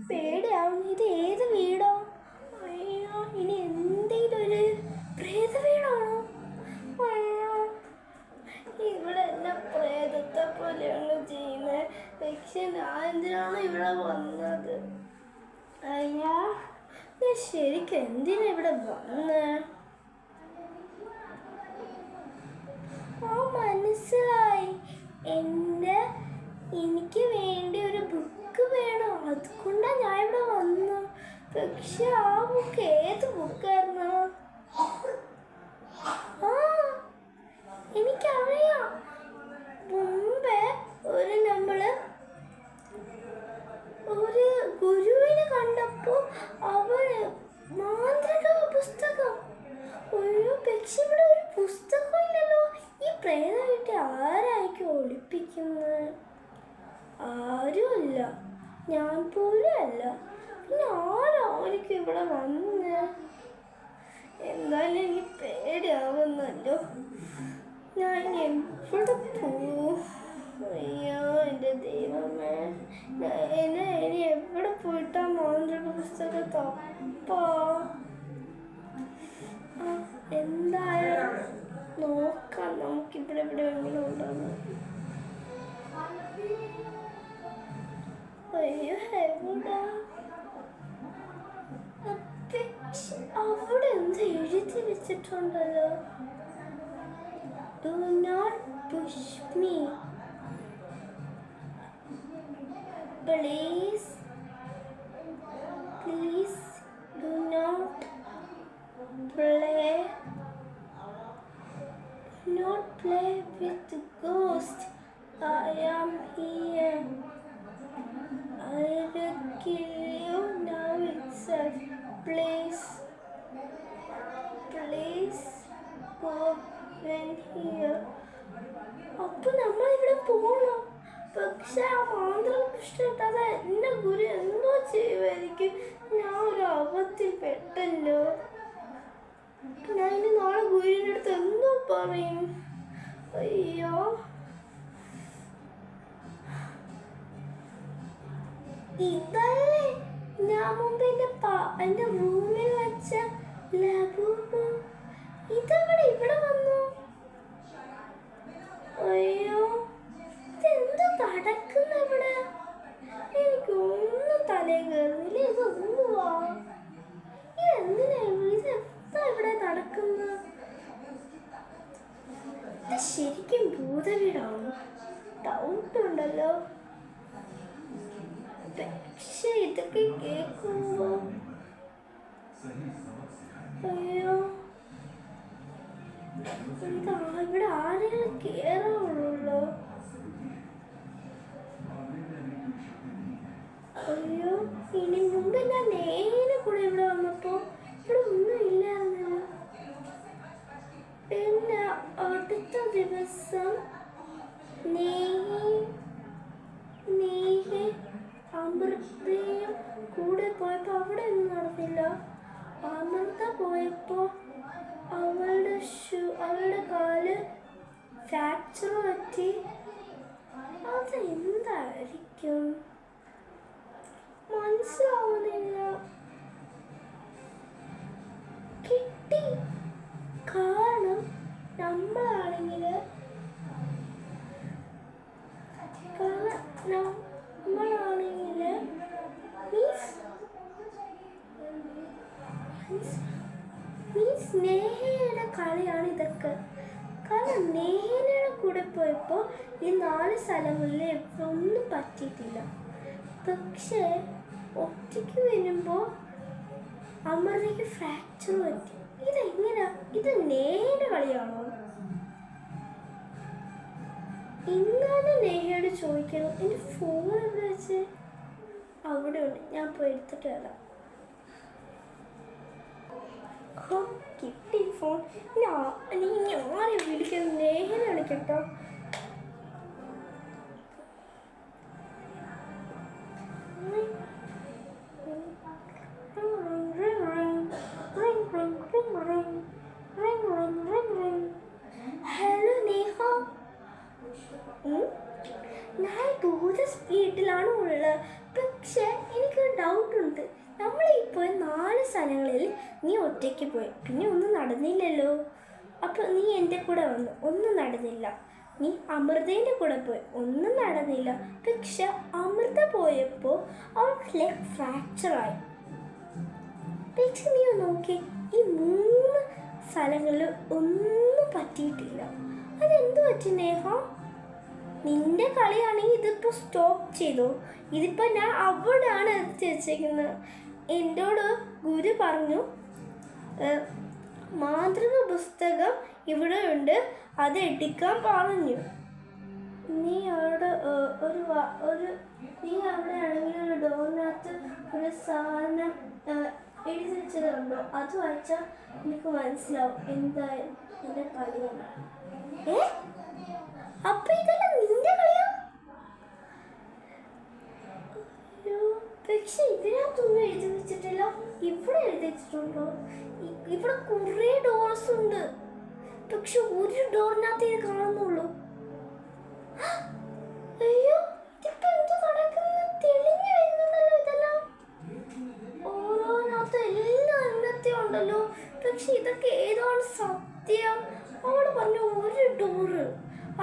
പേടിയാവുന്നു. ഇത് ഏത് വീടോ? അയ്യോ, ഇനി എന്തെങ്കിലും ഒരു പ്രേത വീടാണോ? അയ്യോ, ഇവിടെ എന്നെ പ്രേതത്തെ പോലെയാണ് ചെയ്യുന്നത്. പക്ഷെ ഞാൻ എന്തിനാണ് ഇവിടെ വന്നത്? അയ്യോ, ഞാൻ ശരിക്കും എന്തിനാ ഇവിടെ വന്നത്? മനസ്സിലായി. എനിക്ക് വേണ്ടി ഒരു ബുക്ക് വേണം, അതുകൊണ്ടാണ് ഞാൻ ഇവിടെ വന്നു. പക്ഷെ ആ ബുക്ക് ഏത് ബുക്കായിരുന്നു? എനിക്കറിയാം. മുമ്പേ ഒരു ഗുരുവിനെ കണ്ടപ്പോ അവര് മാന്ത്രിക പുസ്തകം. ഒരു പക്ഷെ ഇവിടെ ഒരു പുസ്തകം ഇല്ലല്ലോ. ഈ പ്രേത വീട്ടിൽ ആരായിരിക്കും ഒളിപ്പിക്കുന്നത്? ആരുമല്ല, ഞാൻ പോലും അല്ല. പിന്നെ ആരായിരിക്കും ഇവിടെ വന്ന്? എന്തായാലും എനിക്ക് പേടിയാവുന്നല്ലോ. ഞാൻ എവിടെ പോവും? അയ്യോ എൻ്റെ ദൈവമേ, ഇനി എവിടെ പോയിട്ടാ മാന്ത്രിക പുസ്തകം തപ്പാ? എന്തായാലും നോക്കാം, നമുക്കിവിടെ എവിടെയെങ്കിലും ഉണ്ടോന്ന്. അയ്യോ, എവിടാ? അവിടെ എന്ത് എഴുതി വെച്ചിട്ടുണ്ടല്ലോ? Do not push me. Please do not play with the ghost. I am here. I will kill you now itself. Please go in here. അപ്പൊ നമ്മളിവിടെ പോകണം. പക്ഷെ ആ മാന്ത്രിക പുസ്തകം എന്നെ ഗുരു എന്തോ ചെയ്യുമായിരിക്കും. ഞാൻ ഒരു അബദ്ധത്തിൽ പെട്ടല്ലോ. ഞാൻ ഇനി നാളെ ഗുരുവിൻ്റെ അടുത്ത് എന്തോ പറയും? അയ്യോ, ഇതല്ലേ ഞാൻ മുമ്പ് എൻ്റെ റൂമിൽ വെച്ച ലബൂബു. ഇതെവിടെ ഇവിടെ വന്നു? അയ്യോ, ഇതെന്ത് നടക്കുന്ന ഇവിടെ? എനിക്കൊന്നും തലയിൽ കയറുന്നില്ല. ഇതെന്തുവാ? ഇതെന്താ ഇവിടെ നടക്കുന്നത്? ഇത് ശരിക്കും ഭൂതവീടാണോ? ഡൗട്ടുണ്ടല്ലോ. പക്ഷെ ഇതൊക്കെ കേൾക്കുമ്പോ അയ്യോ, ഇവിടെ ആരെങ്കിലും കേറാവുള്ളൂ. അയ്യോ, ഇനി മുമ്പ് ഞാൻ നേരെ കൂടെ ഇവിടെ വന്നപ്പോ ഇവിടെ ഒന്നും ഇല്ലായിരുന്നല്ലോ. പിന്നെ അടുത്ത ദിവസം അമൃതയും കൂടെ പോയപ്പോ അവിടെ ഒന്നും നടന്നില്ല. അമൃത പോയപ്പോ അവളുടെ കാല് ഫ്രാക്ചർ പറ്റി. അതെന്തായിരിക്കും? മനസ്സിലാവുന്നില്ല. കിട്ടി. കാരണം നമ്മളാണെങ്കിൽ സ്നേഹയുടെ കളിയാണ് ഇതൊക്കെ. കാരണം നേഹയുടെ കൂടെ പോയപ്പോൾ ഈ 4 സ്ഥലങ്ങളിൽ ഒന്നും പറ്റിയിട്ടില്ല. പക്ഷേ ഒറ്റയ്ക്ക് വരുമ്പോൾ അമൃതയ്ക്ക് ഫ്രാക്ചർ പറ്റി. ഇതെങ്ങനെയാ? ഇത് നേഹയുടെ കളിയാണോ? ഇന്നാണ് നേഹയോട് ചോദിക്കണം. എൻ്റെ ഫോൺ എവിടെ വെച്ച്? അവിടെ ഉണ്ട്, ഞാൻ പോയി എടുത്തിട്ട് വരാം. കിട്ടി ഫോൺ. നീ ആരെ വിളിക്കുന്നത്? നേഹനെ വിളിക്കട്ടോ. ഹലോ നേഹ, ഞാൻ ഭൂത സ്പീഡിലാണ് ഉള്ളത്. പക്ഷെ എനിക്ക് ഡൗട്ട് ഒറ്റയ്ക്ക് പോയി. പിന്നെ ഒന്നും നടന്നില്ലല്ലോ. അപ്പോൾ നീ എൻ്റെ കൂടെ വന്നു, ഒന്നും നടന്നില്ല. നീ അമൃതേൻ്റെ കൂടെ പോയി, ഒന്നും നടന്നില്ല. പക്ഷെ അമൃത പോയപ്പോൾ അവൾക്ക് ലെഗ് ഫ്രാക്ചറായി. പക്ഷെ നീ നോക്കി, ഈ 3 സ്ഥലങ്ങളിൽ ഒന്നും പറ്റിയിട്ടില്ല. അതെന്ത് പറ്റി നേഹ? നിന്റെ കളിയാണെങ്കിൽ ഇതിപ്പോൾ സ്റ്റോപ്പ് ചെയ്തു. ഇതിപ്പോൾ ഞാൻ അവിടെയാണ് എത്തി വെച്ചേക്കുന്നത്. എന്നോട് ഗുരു പറഞ്ഞു, മാന്ത്രിക പുസ്തകം ഇവിടെ ഉണ്ട്, അത് എടുക്കാൻ പറഞ്ഞു. നീ അവിടെ നീ അവിടെ ആണെങ്കിൽ ഒരു ഡോറിനകത്ത് ഒരു സാധനം എഴുതി വെച്ചതുണ്ടോ? അത് വായിച്ചാൽ എനിക്ക് മനസ്സിലാവും എന്തായാലും എൻ്റെ കളിയാണ്. അപ്പൊ ഇതെല്ലാം നിന്റെ കളിയാ? പക്ഷെ ഇതിനകത്തൊന്നും എഴുതി വെച്ചിട്ടില്ല. ഇവിടെ എഴുതി വെച്ചിട്ടുണ്ടോ? ഇവിടെ കുറേ ഡോർസ് ഉണ്ട്, പക്ഷെ ഒരു ഡോറിനകത്ത് ഇത് കാണുന്നുള്ളൂ. അയ്യോ, ഇതിപ്പോ എന്ത് നടക്കുന്നു? തെളിഞ്ഞു വരുന്നുണ്ടല്ലോ ഇതെല്ലാം. ഓരോന്നകത്ത് എല്ലാം എണ്ണത്തെ ഉണ്ടല്ലോ. പക്ഷെ ഇതൊക്കെ ഏതാണ് സത്യം? അവള് പറഞ്ഞു ഒരു ഡോറ്,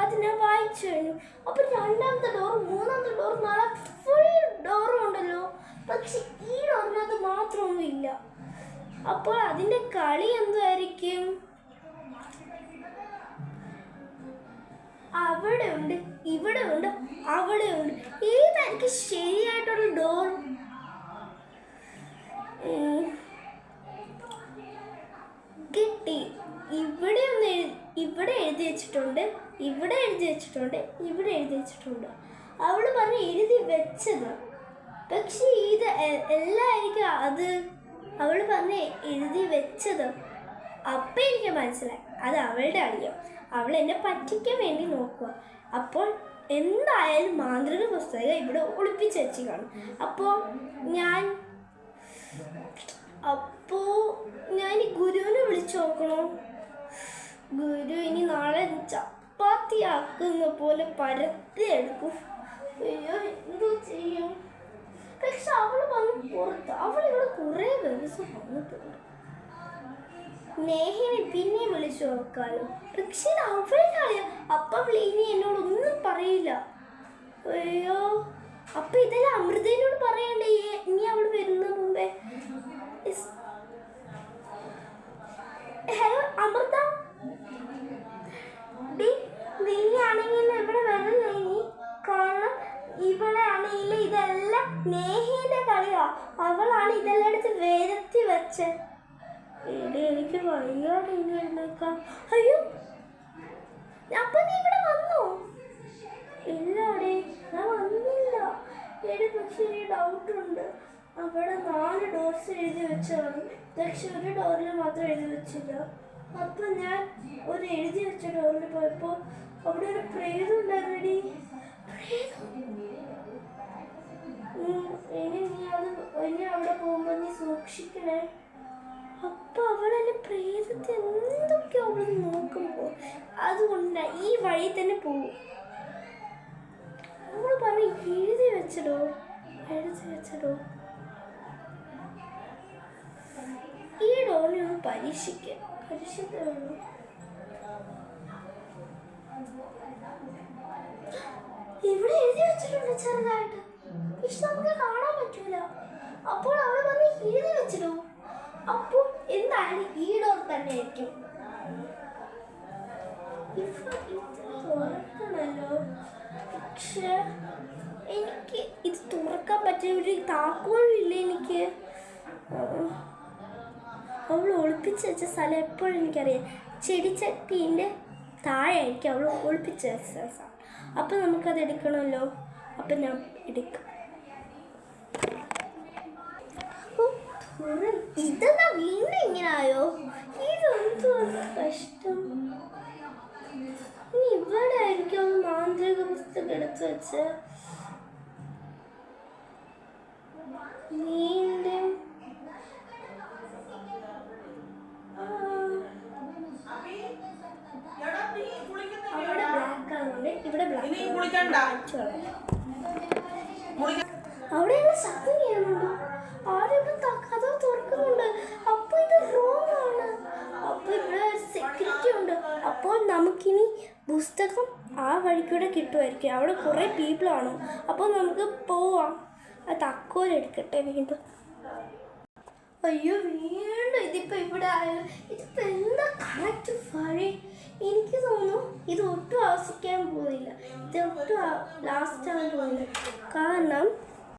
അത് ഞാൻ വായിച്ചു കഴിഞ്ഞു. അപ്പൊ 2ാമത്തെ ഡോർ, 3ാമത്തെ ഡോർ, 4 ഫുൾ ഡോറും ഉണ്ടല്ലോ. പക്ഷെ ഈ ഡോറിനകത്ത് മാത്രമൊന്നും ഇല്ല. അപ്പോൾ അതിന്റെ കളി എന്തായിരിക്കും? അവിടെ ഉണ്ട്, ഇവിടെ ഉണ്ട്, അവിടെ ഉണ്ട്. ഏതായിരിക്കും ശരിയായിട്ടുള്ള ഡോർ? കിട്ടി. ഇവിടെ എഴുതി വെച്ചിട്ടുണ്ട്, ഇവിടെ എഴുതി വെച്ചിട്ടുണ്ട്, ഇവിടെ എഴുതി വെച്ചിട്ടുണ്ട്. അവള് പറഞ്ഞ് എഴുതി വെച്ചത്. പക്ഷെ ഇത് എല്ലായിരിക്കും അത് അവള് പറഞ്ഞ് എഴുതി വെച്ചത്. അപ്പം എനിക്ക് മനസ്സിലായി അത് അവളുടെ അറിയാം. അവൾ എന്നെ പറ്റിക്കാൻ വേണ്ടി നോക്കുക. അപ്പോൾ എന്തായാലും മാന്ത്രിക പുസ്തകം ഇവിടെ ഒളിപ്പിച്ച് വെച്ച് കാണും. അപ്പോൾ ഞാൻ ഈ ഗുരുവിനെ വിളിച്ചു നോക്കണോ? ഗുരു ഇനി നാളെ ചപ്പാത്തി ആക്കുന്ന പോലെ പരത്തി എടുക്കും. അയ്യോ, എന്തോ ചെയ്യും? പക്ഷെ അവള് വന്ന് പുറത്ത്, അവളിവിടെ കുറേ ദിവസം വന്നിട്ടുണ്ട്. നേഹിനെ പിന്നെയും വിളിച്ചു നോക്കാലോ. പക്ഷെ അവളുടെ അറിയാം. അപ്പം ഇനി എന്നോടൊന്നും പറയില്ല. അയ്യോ, അപ്പൊ ഇതെല്ലാം അമൃതയോട് പറയണ്ടേ ഇനി അവള് വരുന്ന മുമ്പേ? ഹലോ അമൃത, നീ ആണെങ്കിൽ ഇവിടെ വരണേ? കാരണം ഇവിടെ ആണെങ്കിൽ ഇതെല്ലാം നേഹിയുടെ കളിയാ. അവളാണ് ഇതെല്ലാം എടുത്ത് വേരത്തി വെച്ച. എനിക്ക് വയ്യാതെ ഇനി എഴുന്നേക്കാം. അയ്യോ, അപ്പൊ നീ ഇവിടെ വന്നോ? ഇല്ലാടേ, ഞാൻ വന്നില്ല. പക്ഷെ ഈ ഡൗട്ടുണ്ട്. അവിടെ 4 ഡോർസ് എഴുതി വെച്ചാണ്, പക്ഷെ ഒരു ഡോറിൽ മാത്രം എഴുതി വെച്ചില്ല. അപ്പൊ ഞാൻ ഒരു എഴുതി വെച്ച ഡോറിൽ പോയപ്പോ അവിടെ ഒരു പ്രേതം ഉണ്ടായിരുന്നടി. ഇനി അവിടെ പോകുമ്പോ നീ സൂക്ഷിക്കണേ. അപ്പൊ അവളെന്നെ പ്രേതത്തെ എന്തൊക്കെയോ അവള് നോക്കുമ്പോ അതുകൊണ്ടാ ഈ വഴി തന്നെ പോകും. അവള് പറഞ്ഞ് എഴുതി വെച്ചടോ. ഈ ഡോറിനെ ഒന്ന് പരീക്ഷിക്കാം. ഇവിടെ എഴുതി വെച്ചിട്ടുണ്ട് ചെറുതായിട്ട്, പക്ഷെ നമുക്ക് കാണാൻ പറ്റൂല. അപ്പോൾ അവള് പറഞ്ഞ് എഴുതി വെച്ചിടോ. അപ്പോൾ എന്തായാലും ഈ ഡോർ തന്നെ ആയിരിക്കും. തുറക്കണല്ലോ, പക്ഷെ എനിക്ക് ഇത് തുറക്കാൻ പറ്റിയ ഒരു താക്കോലും ഇല്ല എനിക്ക്. അവൾ ഒളിപ്പിച്ച് വെച്ച സ്ഥലം എപ്പോഴും എനിക്കറിയാം. ചെടിച്ചട്ടീൻ്റെ താഴെ ആയിരിക്കും അവൾ ഒളിപ്പിച്ച് വെച്ച സ്ഥലം. അപ്പം നമുക്കത് എടുക്കണമല്ലോ. അപ്പം ഞാൻ എടുക്കാം. ഇതെന്താ വീണ്ടും ഇങ്ങനായോ? ഇതെന്തോ കഷ്ടം. ഇനി ഇവിടെ ആയിരിക്കും അവൾ മാന്ത്രിക പുസ്തകം എടുത്ത് വെച്ച്. വീണ്ടും അവിടെ ബ്ലാക്ക് ആകുന്നുണ്ട്, ഇവിടെ അവിടെ ശബ്ദം ചെയ്യുന്നുണ്ടോ? ആരും കഥ തുറക്കുന്നുണ്ട്. അപ്പൊ ഇത് റൂം അപ്പോൾ നമുക്കിനി പുസ്തകം ആ വഴിക്കൂടെ കിട്ടുമായിരിക്കും. അവിടെ കുറേ പീപ്പിൾ കാണും. അപ്പോൾ നമുക്ക് പോവാം. ആ തക്കോലെടുക്കട്ടെ വീണ്ടും. അയ്യോ, വീണ്ടും ഇതിപ്പോൾ ഇവിടെ ആയാലും ഇതിപ്പോൾ എന്താ കറക്റ്റ് വഴി? എനിക്ക് തോന്നുന്നു ഇത് ഒട്ടും ആവശ്യിക്കാൻ പോകുന്നില്ല. ഇത് ഒട്ടും ലാസ്റ്റ് ആകാൻ പോകുന്നില്ല. കാരണം